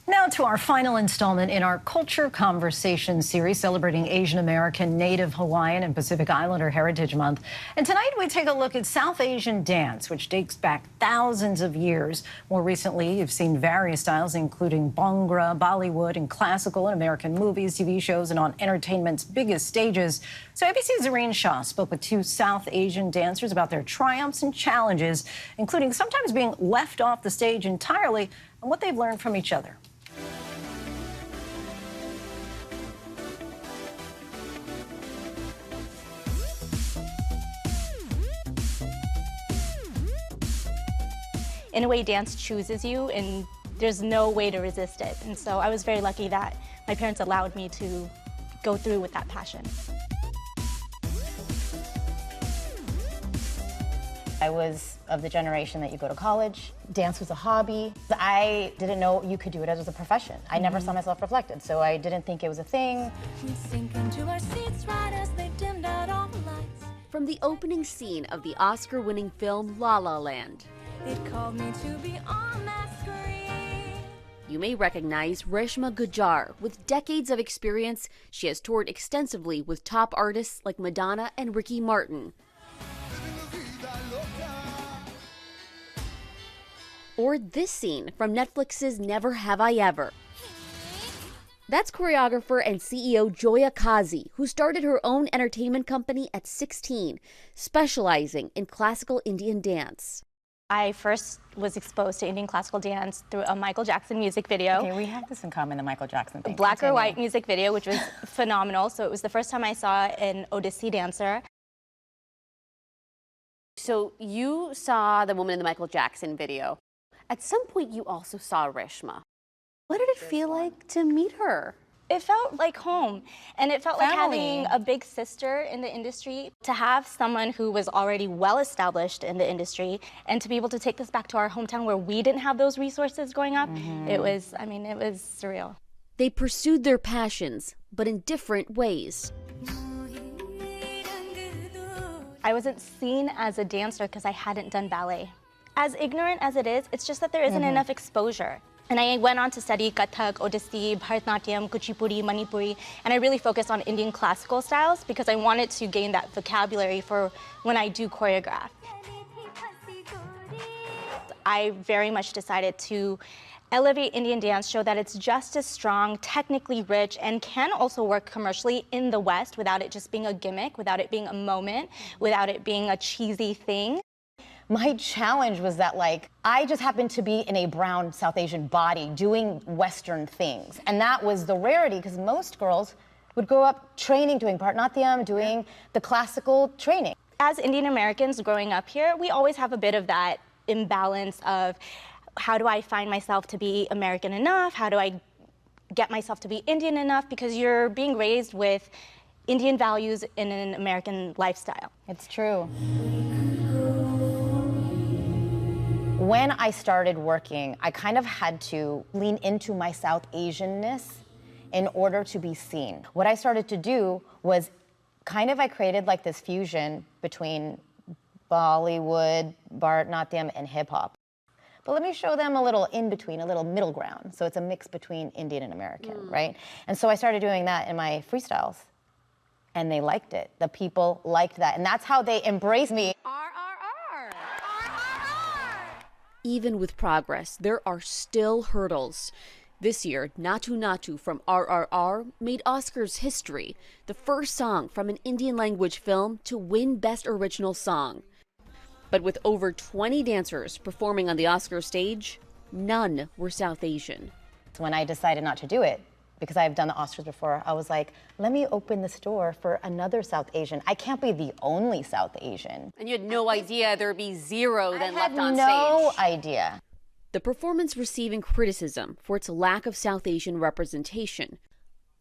Now to our final installment in our Culture Conversation series celebrating Asian American, Native Hawaiian, and Pacific Islander Heritage Month. And tonight we take a look at South Asian dance, which dates back thousands of years. More recently, you've seen various styles, including Bhangra, Bollywood, and classical in American movies, TV shows, and on entertainment's biggest stages. So ABC's Zareen Shah spoke with two South Asian dancers about their triumphs and challenges, including sometimes being left off the stage entirely, and what they've learned from each other. In a way, dance chooses you, and there's no way to resist it. And so I was very lucky that my parents allowed me to go through with that passion. I was of the generation that you go to college. Dance was a hobby. I didn't know you could do it as a profession. I never saw myself reflected, so I didn't think it was a thing. From the opening scene of the Oscar-winning film La La Land, it called me to be on that screen. You may recognize Reshma Gajjar. With decades of experience, she has toured extensively with top artists like Madonna and Ricky Martin. Or this scene from Netflix's Never Have I Ever. That's choreographer and CEO Joya Kazi, who started her own entertainment company at 16, specializing in classical Indian dance. I first was exposed to Indian classical dance through a Michael Jackson music video. Okay, we have this in common, the Michael Jackson thing. Black or white music video, which was phenomenal. So it was the first time I saw an Odissi dancer. So you saw the woman in the Michael Jackson video. At some point, you also saw Reshma. What did it feel like to meet her? It felt like home, and it felt like having a big sister in the industry. To have someone who was already well established in the industry, and to be able to take this back to our hometown where we didn't have those resources growing up, it was, I mean, it was surreal. They pursued their passions, but in different ways. I wasn't seen as a dancer because I hadn't done ballet. As ignorant as it is, it's just that there isn't enough exposure. And I went on to study Kathak, Odissi, Bharatanatyam, Kuchipudi, Manipuri, and I really focused on Indian classical styles because I wanted to gain that vocabulary for when I do choreograph. I very much decided to elevate Indian dance, show that it's just as strong, technically rich, and can also work commercially in the West without it just being a gimmick, without it being a moment, without it being a cheesy thing. My challenge was that, like, I just happened to be in a brown South Asian body doing Western things. And that was the rarity, because most girls would grow up training, doing Bharatanatyam, doing the classical training. As Indian Americans growing up here, we always have a bit of that imbalance of how do I find myself to be American enough? How do I get myself to be Indian enough? Because you're being raised with Indian values in an American lifestyle. It's true. When I started working, I kind of had to lean into my South Asianness in order to be seen. What I started to do was I created like this fusion between Bollywood, Bharatanatyam, and hip hop. But let me show them a little in between, a little middle ground. So it's a mix between Indian and American, right? And so I started doing that in my freestyles. And they liked it. The people liked that. And that's how they embraced me. Even with progress, there are still hurdles. This year, Natu Natu from RRR made Oscars history, the first song from an Indian language film to win Best Original Song. But with over 20 dancers performing on the Oscar stage, none were South Asian. When I decided not to do it, because I've done the Oscars before, I was like, let me open this door for another South Asian. I can't be the only South Asian. And you had no idea there'd be zero then left on stage. I had no idea. The performance receiving criticism for its lack of South Asian representation.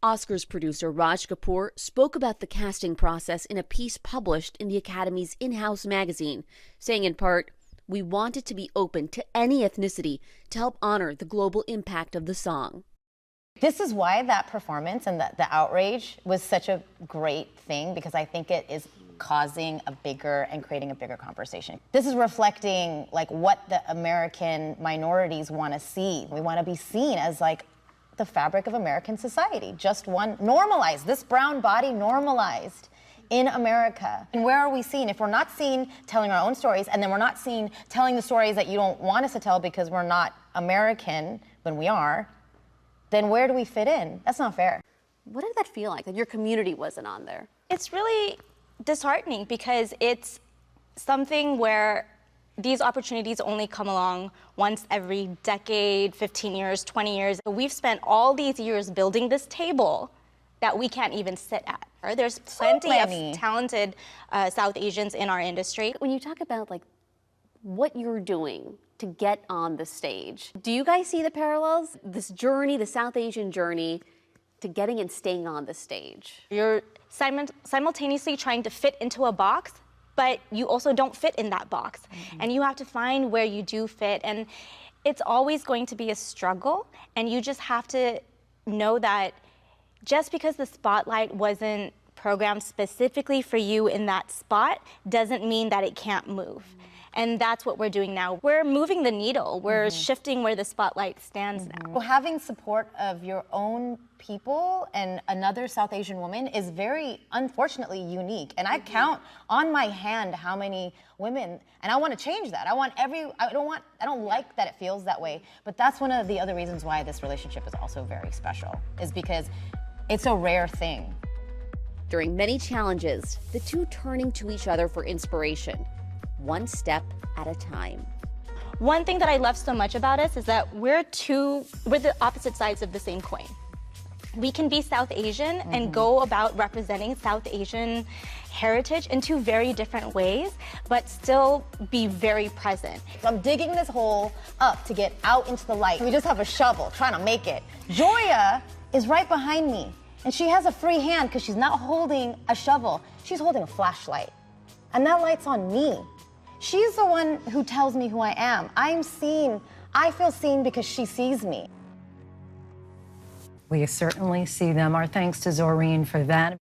Oscars producer Raj Kapoor spoke about the casting process in a piece published in the Academy's in-house magazine, saying in part, "We wanted to be open to any ethnicity to help honor the global impact of the song." This is why that performance and the outrage was such a great thing, because I think it is causing a bigger and creating a bigger conversation. This is reflecting like what the American minorities want to see. We want to be seen as like the fabric of American society. Just one, normalized, this brown body normalized in America. And where are we seen? If we're not seen telling our own stories, and then we're not seen telling the stories that you don't want us to tell because we're not American when we are, then where do we fit in? That's not fair. What did that feel like, that your community wasn't on there? It's really disheartening because it's something where these opportunities only come along once every decade, 15 years, 20 years. We've spent all these years building this table that we can't even sit at. There's plenty of talented South Asians in our industry. When you talk about like what you're doing to get on the stage, do you guys see the parallels? This journey, the South Asian journey to getting and staying on the stage. You're simultaneously trying to fit into a box, but you also don't fit in that box. And you have to find where you do fit. And it's always going to be a struggle. And you just have to know that just because the spotlight wasn't programmed specifically for you in that spot doesn't mean that it can't move. And that's what we're doing now. We're moving the needle. We're shifting where the spotlight stands now. Well, having support of your own people and another South Asian woman is very, unfortunately, unique. And I count on my hand how many women, and I want to change that. I don't like that it feels that way, but that's one of the other reasons why this relationship is also very special, is because it's a rare thing. During many challenges, the two turning to each other for inspiration, one step at a time. One thing that I love so much about us is that we're the opposite sides of the same coin. We can be South Asian and go about representing South Asian heritage in two very different ways, but still be very present. So I'm digging this hole up to get out into the light. We just have a shovel trying to make it. Joya is right behind me, and she has a free hand because she's not holding a shovel. She's holding a flashlight, and that light's on me. She's the one who tells me who I am. I'm seen. I feel seen because she sees me. We certainly see them. Our thanks to Zoreen for that.